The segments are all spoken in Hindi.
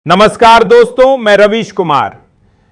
नमस्कार दोस्तों, मैं रवीश कुमार।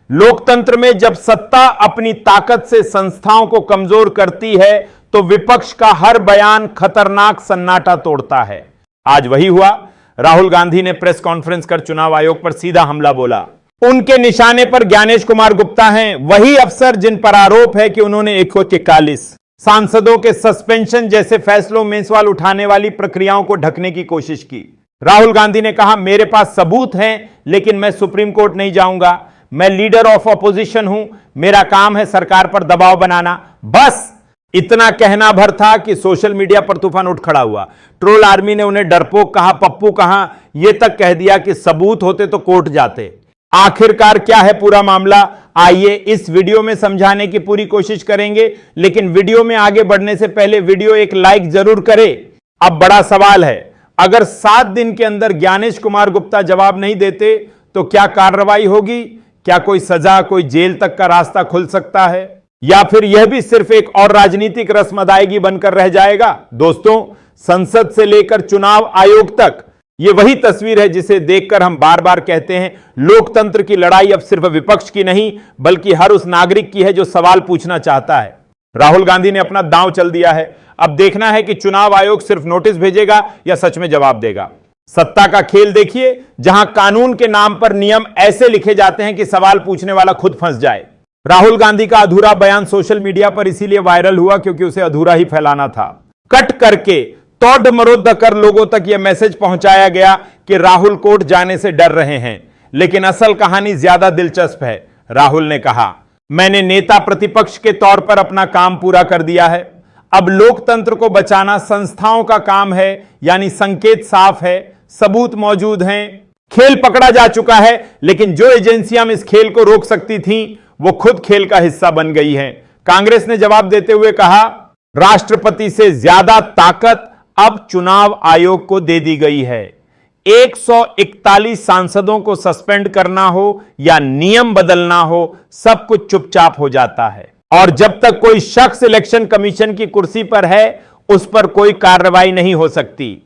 लोकतंत्र में जब सत्ता अपनी ताकत से संस्थाओं को कमजोर करती है तो विपक्ष का हर बयान खतरनाक सन्नाटा तोड़ता है। आज वही हुआ। राहुल गांधी ने प्रेस कॉन्फ्रेंस कर चुनाव आयोग पर सीधा हमला बोला। उनके निशाने पर ज्ञानेश कुमार गुप्ता हैं, वही अफसर जिन पर आरोप है कि उन्होंने 141 सांसदों के सस्पेंशन जैसे फैसलों में सवाल उठाने वाली प्रक्रियाओं को ढकने की कोशिश की। राहुल गांधी ने कहा, मेरे पास सबूत हैं, लेकिन मैं सुप्रीम कोर्ट नहीं जाऊंगा। मैं लीडर ऑफ अपोजिशन हूं, मेरा काम है सरकार पर दबाव बनाना। बस इतना कहना भर था कि सोशल मीडिया पर तूफान उठ खड़ा हुआ। ट्रोल आर्मी ने उन्हें डरपोक कहा, पप्पू कहा, यह तक कह दिया कि सबूत होते तो कोर्ट जाते। आखिरकार क्या है पूरा मामला, आइए इस वीडियो में समझाने की पूरी कोशिश करेंगे। लेकिन वीडियो में आगे बढ़ने से पहले वीडियो एक लाइक जरूर करें। अब बड़ा सवाल है, अगर 7 दिन के अंदर ज्ञानेश कुमार गुप्ता जवाब नहीं देते तो क्या कार्रवाई होगी? क्या कोई सजा, कोई जेल तक का रास्ता खुल सकता है, या फिर यह भी सिर्फ एक और राजनीतिक रस्म अदायगी बनकर रह जाएगा? दोस्तों, संसद से लेकर चुनाव आयोग तक यह वही तस्वीर है जिसे देखकर हम बार बार कहते हैं, लोकतंत्र की लड़ाई अब सिर्फ विपक्ष की नहीं बल्कि हर उस नागरिक की है जो सवाल पूछना चाहता है। राहुल गांधी ने अपना दांव चल दिया है। अब देखना है कि चुनाव आयोग सिर्फ नोटिस भेजेगा या सच में जवाब देगा। सत्ता का खेल देखिए, जहां कानून के नाम पर नियम ऐसे लिखे जाते हैं कि सवाल पूछने वाला खुद फंस जाए। राहुल गांधी का अधूरा बयान सोशल मीडिया पर इसीलिए वायरल हुआ क्योंकि उसे अधूरा ही फैलाना था। कट करके तोड़ मरोड़ कर लोगों तक यह मैसेज पहुंचाया गया कि राहुल कोर्ट जाने से डर रहे हैं। लेकिन असल कहानी ज्यादा दिलचस्प है। राहुल ने कहा, मैंने नेता प्रतिपक्ष के तौर पर अपना काम पूरा कर दिया है। अब लोकतंत्र को बचाना संस्थाओं का काम है, यानी संकेत साफ है, सबूत मौजूद हैं, खेल पकड़ा जा चुका है। लेकिन जो एजेंसियां इस खेल को रोक सकती थीं, वो खुद खेल का हिस्सा बन गई हैं। कांग्रेस ने जवाब देते हुए कहा, राष्ट्रपति से ज्यादा ताकत अब चुनाव आयोग को दे दी गई है। 141 सांसदों को सस्पेंड करना हो या नियम बदलना हो, सब कुछ चुपचाप हो जाता है। और जब तक कोई शख्स इलेक्शन कमीशन की कुर्सी पर है, उस पर कोई कार्रवाई नहीं हो सकती।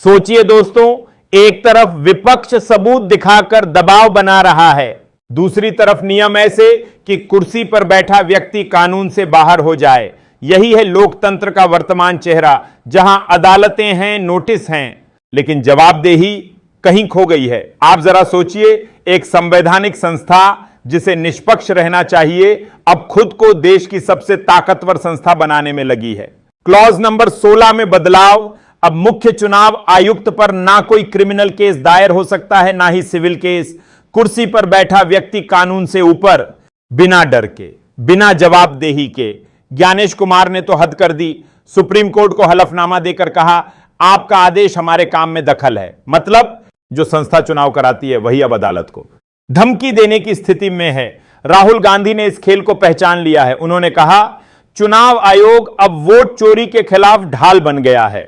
सोचिए दोस्तों, एक तरफ विपक्ष सबूत दिखाकर दबाव बना रहा है, दूसरी तरफ नियम ऐसे कि कुर्सी पर बैठा व्यक्ति कानून से बाहर हो जाए। यही है लोकतंत्र का वर्तमान चेहरा, जहां अदालतें हैं, नोटिस हैं, लेकिन जवाबदेही कहीं खो गई है। आप जरा सोचिए, एक संवैधानिक संस्था जिसे निष्पक्ष रहना चाहिए, अब खुद को देश की सबसे ताकतवर संस्था बनाने में लगी है। क्लॉज नंबर 16 में बदलाव। अब मुख्य चुनाव आयुक्त पर ना कोई क्रिमिनल केस दायर हो सकता है, ना ही सिविल केस। कुर्सी पर बैठा व्यक्ति कानून से ऊपर, बिना डर के, बिना जवाबदेही के। ज्ञानेश कुमार ने तो हद कर दी। सुप्रीम कोर्ट को हलफनामा देकर कहा, आपका आदेश हमारे काम में दखल है। मतलब जो संस्था चुनाव कराती है वही अब अदालत को धमकी देने की स्थिति में है। राहुल गांधी ने इस खेल को पहचान लिया है। उन्होंने कहा, चुनाव आयोग अब वोट चोरी के खिलाफ ढाल बन गया है।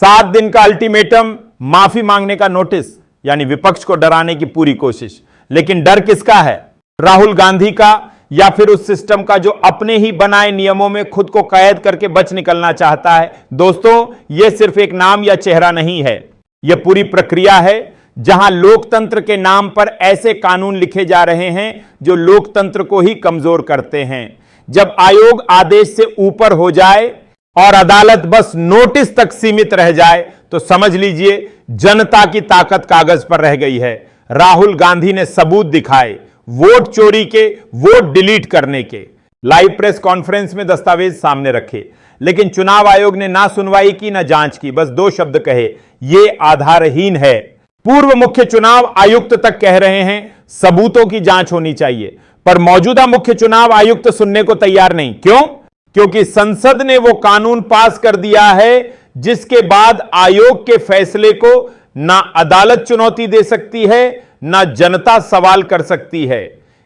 7 दिन का अल्टीमेटम, माफी मांगने का नोटिस, यानी विपक्ष को डराने की पूरी कोशिश। लेकिन डर किसका है? राहुल गांधी का, या फिर उस सिस्टम का जो अपने ही बनाए नियमों में खुद को कैद करके बच निकलना चाहता है? दोस्तों, यह सिर्फ एक नाम या चेहरा नहीं है, यह पूरी प्रक्रिया है, जहां लोकतंत्र के नाम पर ऐसे कानून लिखे जा रहे हैं जो लोकतंत्र को ही कमजोर करते हैं। जब आयोग आदेश से ऊपर हो जाए और अदालत बस नोटिस तक सीमित रह जाए, तो समझ लीजिए जनता की ताकत कागज पर रह गई है। राहुल गांधी ने सबूत दिखाए, वोट चोरी के, वोट डिलीट करने के। लाइव प्रेस कॉन्फ्रेंस में दस्तावेज सामने रखे, लेकिन चुनाव आयोग ने ना सुनवाई की ना जांच की, बस 2 शब्द कहे, यह आधारहीन है। पूर्व मुख्य चुनाव आयुक्त तक कह रहे हैं सबूतों की जांच होनी चाहिए, पर मौजूदा मुख्य चुनाव आयुक्त सुनने को तैयार नहीं। क्यों? क्योंकि संसद ने वो कानून पास कर दिया है जिसके बाद आयोग के फैसले को ना अदालत चुनौती दे सकती है, ना जनता सवाल कर सकती है।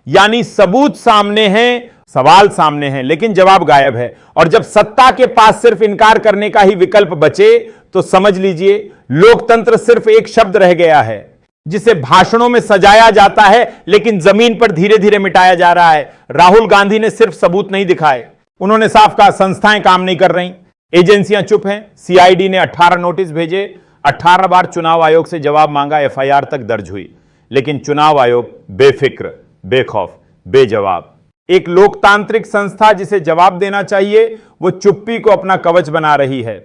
यानी सबूत सामने हैं, सवाल सामने हैं, लेकिन जवाब गायब है। और जब सत्ता के पास सिर्फ इनकार करने का ही विकल्प बचे, तो समझ लीजिए लोकतंत्र सिर्फ एक शब्द रह गया है जिसे भाषणों में सजाया जाता है, लेकिन जमीन पर धीरे धीरे मिटाया जा रहा है। राहुल गांधी ने सिर्फ सबूत नहीं दिखाए, उन्होंने साफ कहा संस्थाएं काम नहीं कर रही, एजेंसियां चुप हैं। सीआईडी ने 18 नोटिस भेजे, 18 बार चुनाव आयोग से जवाब मांगा, एफआईआर तक दर्ज हुई। लेकिन चुनाव आयोग बेफिक्र, बेखौफ, बेजवाब। एक लोकतांत्रिक संस्था जिसे जवाब देना चाहिए वो चुप्पी को अपना कवच बना रही है।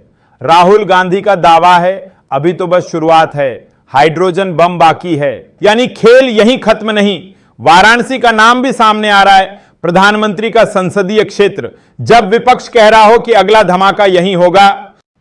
राहुल गांधी का दावा है अभी तो बस शुरुआत है, हाइड्रोजन बम बाकी है, यानी खेल यहीं खत्म नहीं। वाराणसी का नाम भी सामने आ रहा है, प्रधानमंत्री का संसदीय क्षेत्र। जब विपक्ष कह रहा हो कि अगला धमाका यहीं होगा,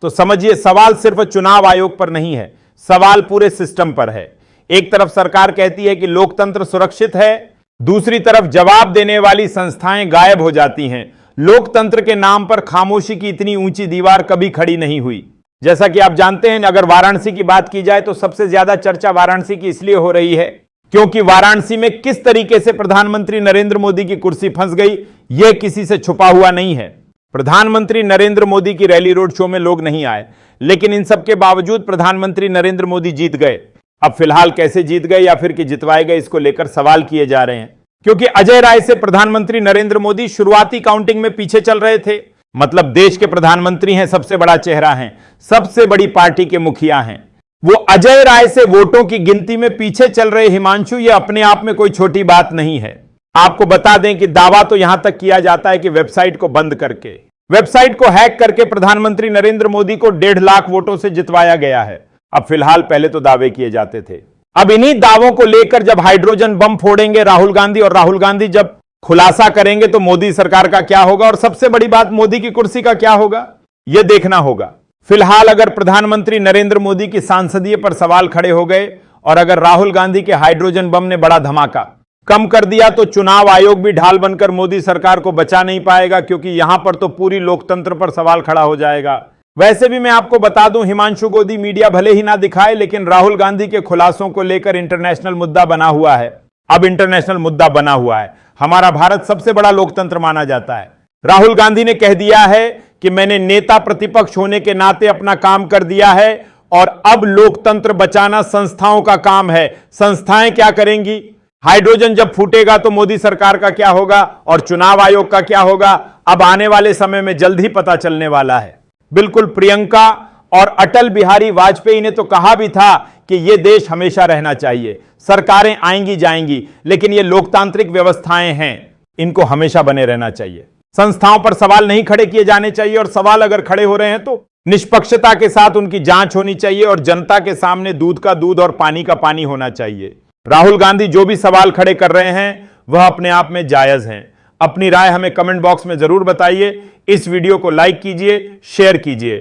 तो समझिए सवाल सिर्फ चुनाव आयोग पर नहीं है, सवाल पूरे सिस्टम पर है। एक तरफ सरकार कहती है कि लोकतंत्र सुरक्षित है, दूसरी तरफ जवाब देने वाली संस्थाएं गायब हो जाती हैं। लोकतंत्र के नाम पर खामोशी की इतनी ऊंची दीवार कभी खड़ी नहीं हुई। जैसा कि आप जानते हैं, अगर वाराणसी की बात की जाए तो सबसे ज्यादा चर्चा वाराणसी की इसलिए हो रही है क्योंकि वाराणसी में किस तरीके से प्रधानमंत्री नरेंद्र मोदी की कुर्सी फंस गई, यह किसी से छुपा हुआ नहीं है। प्रधानमंत्री नरेंद्र मोदी की रैली रोड शो में लोग नहीं आए, लेकिन इन सब के बावजूद प्रधानमंत्री नरेंद्र मोदी जीत गए। अब फिलहाल कैसे जीत गए या फिर कि जितवाए गए, इसको लेकर सवाल किए जा रहे हैं। क्योंकि अजय राय से प्रधानमंत्री नरेंद्र मोदी शुरुआती काउंटिंग में पीछे चल रहे थे। मतलब देश के प्रधानमंत्री हैं, सबसे बड़ा चेहरा हैं, सबसे बड़ी पार्टी के मुखिया हैं, वो अजय राय से वोटों की गिनती में पीछे चल रहे हिमांशु, ये अपने आप में कोई छोटी बात नहीं है। आपको बता दें कि दावा तो यहां तक किया जाता है कि वेबसाइट को बंद करके, वेबसाइट को हैक करके प्रधानमंत्री नरेंद्र मोदी को 1.5 लाख वोटों से जितवाया गया है। अब फिलहाल, पहले तो दावे किए जाते थे। अब इन्हीं दावों को लेकर जब हाइड्रोजन बम फोड़ेंगे राहुल गांधी, और राहुल गांधी जब खुलासा करेंगे तो मोदी सरकार का क्या होगा, और सबसे बड़ी बात मोदी की कुर्सी का क्या होगा, यह देखना होगा। फिलहाल अगर प्रधानमंत्री नरेंद्र मोदी की सांसदीय पर सवाल खड़े हो गए और अगर राहुल गांधी के हाइड्रोजन बम ने बड़ा धमाका कम कर दिया, तो चुनाव आयोग भी ढाल बनकर मोदी सरकार को बचा नहीं पाएगा, क्योंकि यहां पर तो पूरी लोकतंत्र पर सवाल खड़ा हो जाएगा। वैसे भी मैं आपको बता दूं, हिमांशु गोदी मीडिया भले ही ना दिखाए, लेकिन राहुल गांधी के खुलासों को लेकर इंटरनेशनल मुद्दा बना हुआ है। अब इंटरनेशनल मुद्दा बना हुआ है। हमारा भारत सबसे बड़ा लोकतंत्र माना जाता है। राहुल गांधी ने कह दिया है कि मैंने नेता प्रतिपक्ष होने के नाते अपना काम कर दिया है और अब लोकतंत्र बचाना संस्थाओं का काम है। संस्थाएं क्या करेंगी? हाइड्रोजन जब फूटेगा तो मोदी सरकार का क्या होगा और चुनाव आयोग का क्या होगा, अब आने वाले समय में जल्द ही पता चलने वाला है। बिल्कुल, प्रियंका और अटल बिहारी वाजपेयी ने तो कहा भी था कि यह देश हमेशा रहना चाहिए, सरकारें आएंगी जाएंगी, लेकिन ये लोकतांत्रिक व्यवस्थाएं हैं, इनको हमेशा बने रहना चाहिए। संस्थाओं पर सवाल नहीं खड़े किए जाने चाहिए, और सवाल अगर खड़े हो रहे हैं तो निष्पक्षता के साथ उनकी जांच होनी चाहिए और जनता के सामने दूध का दूध और पानी का पानी होना चाहिए। राहुल गांधी जो भी सवाल खड़े कर रहे हैं वह अपने आप में जायज हैं। अपनी राय हमें कमेंट बॉक्स में जरूर बताइए। इस वीडियो को लाइक कीजिए, शेयर कीजिए।